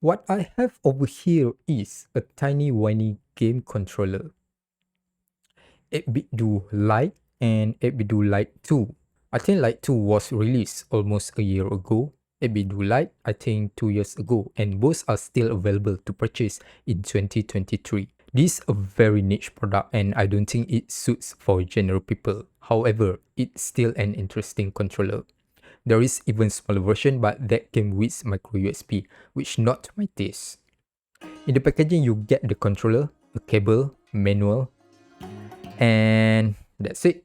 What I have over here is a tiny whiny game controller. 8BitDo Lite and 8BitDo Lite 2. I think Lite 2 was released almost a year ago. 8BitDo Lite I think 2 years ago, and both are still available to purchase in 2023. This is a very niche product and I don't think it suits for general people. However, it's still an interesting controller. There is even smaller version but that came with micro USB, which not my taste. In the packaging you get the controller, a cable, manual, and that's it.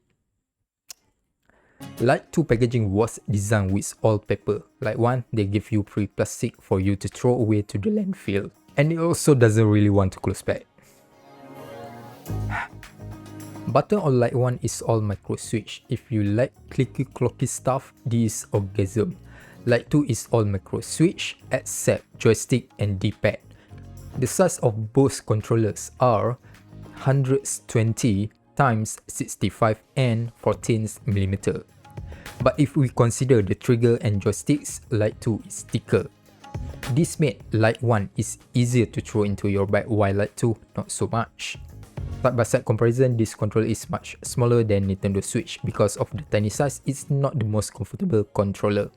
Lite 2 packaging was designed with all paper. Lite 1, they give you free plastic for you to throw away to the landfill. And it also doesn't really want to close back. Button on Lite 1 is all micro switch. If you like clicky clocky stuff, this is orgasm. Lite 2 is all micro switch except joystick and D-pad. The size of both controllers are 120 times 65 and 14mm. But if we consider the trigger and joysticks, Lite 2 is thicker. This made Lite 1 is easier to throw into your bag while Lite 2 not so much. Side-by-side comparison, this controller is much smaller than Nintendo Switch. Because of the tiny size, it's not the most comfortable controller.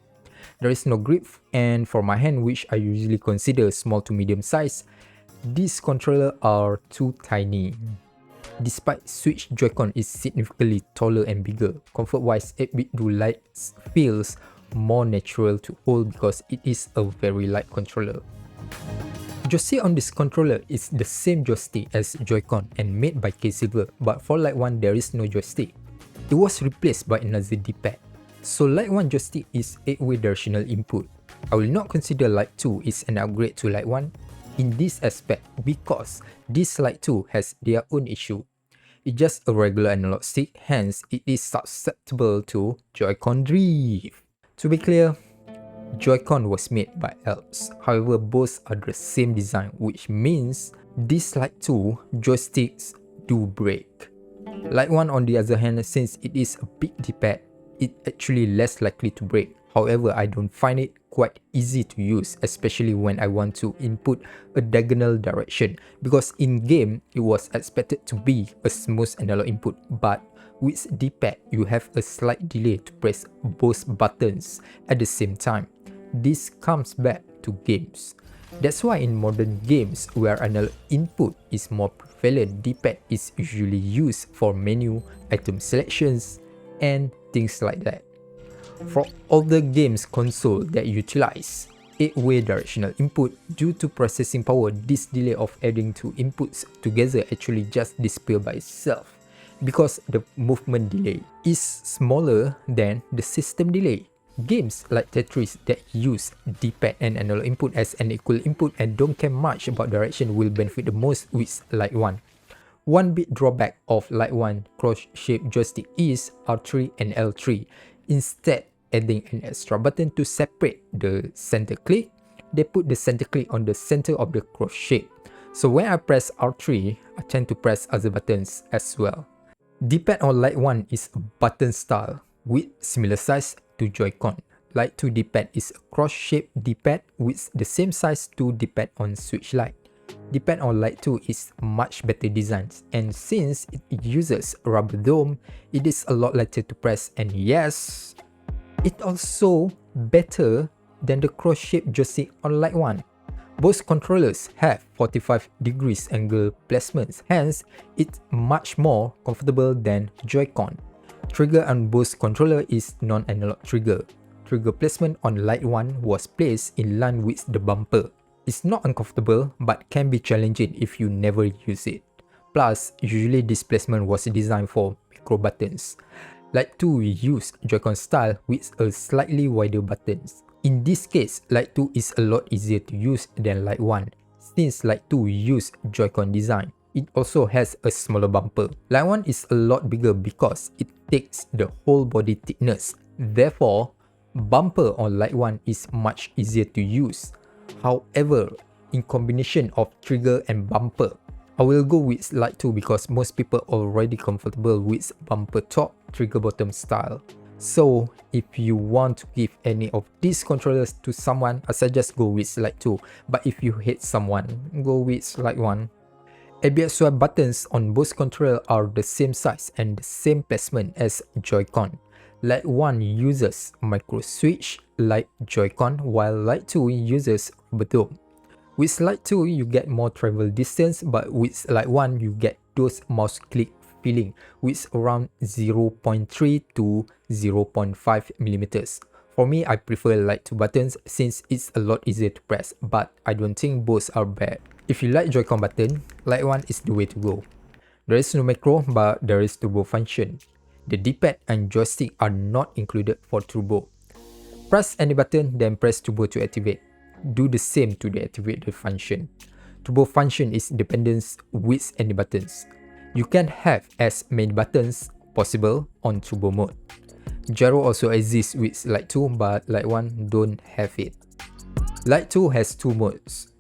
There is no grip, and for my hand, which I usually consider small to medium size, these controllers are too tiny. Despite Switch Joy-Con is significantly taller and bigger, comfort-wise 8BitDo Lite feels more natural to hold because it is a very light controller. Joystick on this controller is the same joystick as Joy-Con and made by K-Silver, but for Lite 1 there is no joystick. It was replaced by another D-pad. So Lite 1 joystick is 8-way directional input. I will not consider Lite 2 is an upgrade to Lite 1 in this aspect because this Lite 2 has their own issue. It's just a regular analog stick, hence it is susceptible to Joy-Con drift. To be clear, Joy-Con was made by Alps, however both are the same design, which means this Lite 2 joysticks do break. Lite 1 on the other hand, since it is a big D-pad, it's actually less likely to break. However, I don't find it quite easy to use, especially when I want to input a diagonal direction, because in game it was expected to be a smooth analog input, but with D-pad you have a slight delay to press both buttons at the same time. This comes back to games. That's why in modern games where analog input is more prevalent, D-pad is usually used for menu, item selections, and things like that. For older games console that utilize 8-way directional input, due to processing power, this delay of adding two inputs together actually just disappear by itself because the movement delay is smaller than the system delay. Games like Tetris that use D-pad and analog input as an equal input and don't care much about direction will benefit the most with Lite 1. One big drawback of Lite 1 cross-shaped joystick is R3 and L3. Instead adding an extra button to separate the center click, they put the center click on the center of the cross shape. So when I press R3, I tend to press other buttons as well. D-pad on Lite 1 is a button style with similar size to Joy-Con. Lite 2 D-pad is a cross-shaped D-pad with the same size to D-pad on Switch Lite. D-pad on Lite 2 is much better designed, and since it uses a rubber dome, it is a lot lighter to press, and yes, it's also better than the cross-shaped joystick on Lite 1. Both controllers have 45 degrees angle placements, hence it's much more comfortable than Joy-Con. Trigger on both controller is non-analog trigger. Trigger placement on Lite 1 was placed in line with the bumper. It's not uncomfortable but can be challenging if you never use it. Plus, usually this placement was designed for micro buttons. Lite 2 used Joy-Con style with a slightly wider buttons. In this case, Lite 2 is a lot easier to use than Lite 1. Since Lite 2 used Joy-Con design, it also has a smaller bumper. Lite 1 is a lot bigger because it takes the whole body thickness. Therefore, bumper on Lite 1 is much easier to use. However, in combination of trigger and bumper, I will go with Lite 2 because most people are already comfortable with bumper top, trigger bottom style. So if you want to give any of these controllers to someone, I suggest go with Lite 2. But if you hate someone, go with Lite 1. ABXY buttons on both controllers are the same size and the same placement as Joy-Con. Lite 1 uses micro switch like Joy-Con, while Lite 2 uses rubber dome. With Lite 2, you get more travel distance, but with Lite 1, you get those mouse click feeling with around 0.3 to 0.5 millimeters. For me, I prefer Lite 2 buttons since it's a lot easier to press, but I don't think both are bad. If you like Joy-Con button, Lite 1 is the way to go. There is no macro, but there is turbo function. The D-pad and joystick are not included for turbo. Press any button, then press turbo to activate. Do the same to deactivate the function. Turbo function is independent with any buttons. You can have as many buttons possible on turbo mode. Gyro also exists with Lite 2, but Lite 1 don't have it. Lite 2 has two modes,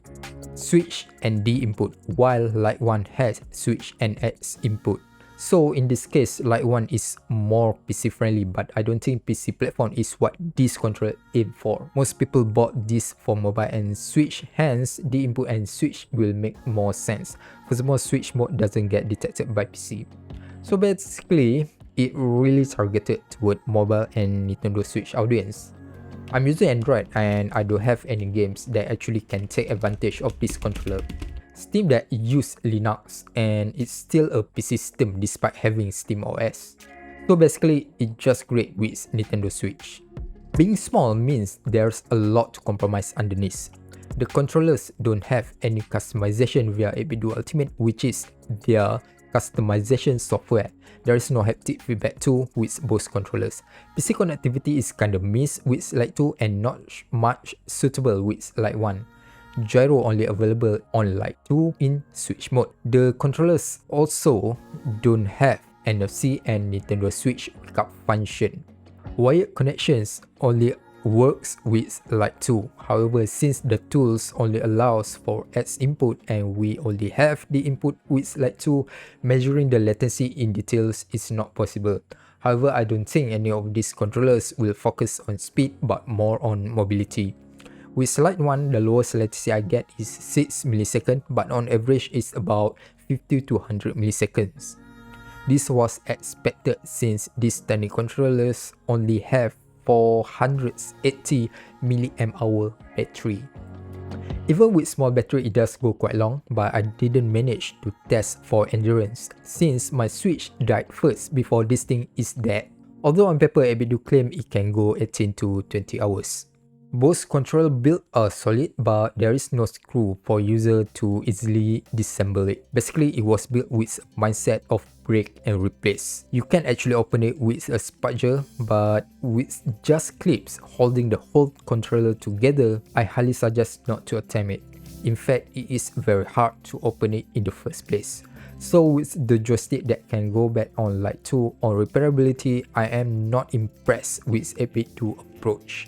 switch and D input, while Lite 1 has switch and X input. So in this case, Lite 1 is more PC friendly, but I don't think PC platform is what this controller aim for. Most people bought this for mobile and switch, hence D input and switch will make more sense. Furthermore, switch mode doesn't get detected by PC. So basically, it really targeted toward mobile and Nintendo Switch audience. I'm using Android and I don't have any games that actually can take advantage of this controller. Steam Deck uses Linux and it's still a PC system despite having Steam OS. So basically, it's just great with Nintendo Switch. Being small means there's a lot to compromise underneath. The controllers don't have any customization via 8BitDo Ultimate, which is their customization software. There is no haptic feedback tool with both controllers. PC connectivity is kind of missed with Lite 2 and not much suitable with Lite 1. Gyro only available on Lite 2 in Switch mode. The controllers also don't have NFC and Nintendo Switch pickup function. Wired connections only works with Lite 2. However, since the tools only allows for X input and we only have the input with Lite 2, measuring the latency in details is not possible. However, I don't think any of these controllers will focus on speed but more on mobility. With Lite 1, the lowest latency I get is 6 milliseconds, but on average it's about 50 to 100 milliseconds. This was expected since these tiny controllers only have 480 mAh battery. Even with small battery, it does go quite long, but I didn't manage to test for endurance since my Switch died first before this thing is dead. Although on paper, 8BitDo claim it can go 18 to 20 hours. Both controller build are solid, but there is no screw for user to easily disassemble it. Basically, it was built with a mindset of break and replace. You can actually open it with a spudger, but with just clips holding the whole controller together, I highly suggest not to attempt it. In fact, it is very hard to open it in the first place. So with the joystick that can go back on Lite 2 on repairability, I am not impressed with 8BitDo approach.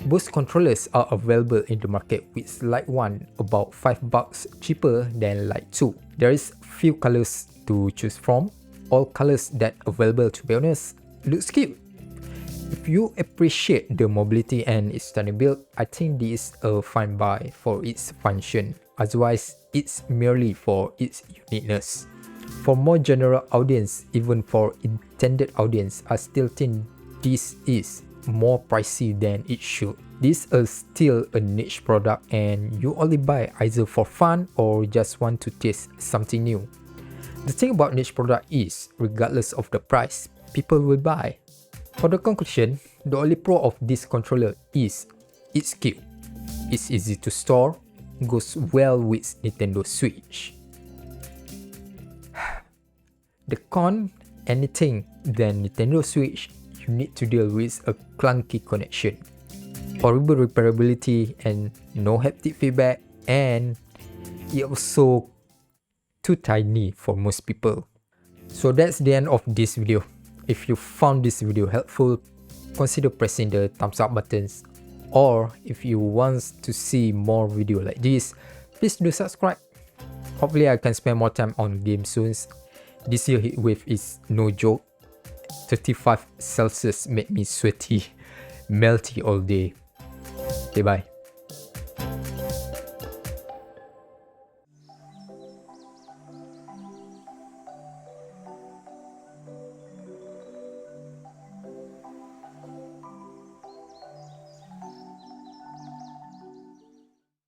Both controllers are available in the market with Lite 1 about $5 cheaper than Lite 2. There is few colors to choose from. All colors that available, to be honest, looks cute. If you appreciate the mobility and its stunning build, I think this is a fine buy for its function. Otherwise, it's merely for its uniqueness. For more general audience, even for intended audience, I still think this is more pricey than it should. This is still a niche product and you only buy either for fun or just want to taste something new. The thing about niche product is, regardless of the price, people will buy. For the conclusion, the only pro of this controller is it's cute, it's easy to store, goes well with Nintendo Switch. The con, anything than Nintendo Switch, you need to deal with a clunky connection, horrible repairability and no haptic feedback, and it also too tiny for most people. So that's the end of this video. If you found this video helpful, consider pressing the thumbs up buttons, or if you want to see more video like this, please do subscribe. Hopefully I can spend more time on games soon. This year heatwave is no joke. 35 Celsius made me sweaty, melty all day. Okay, bye.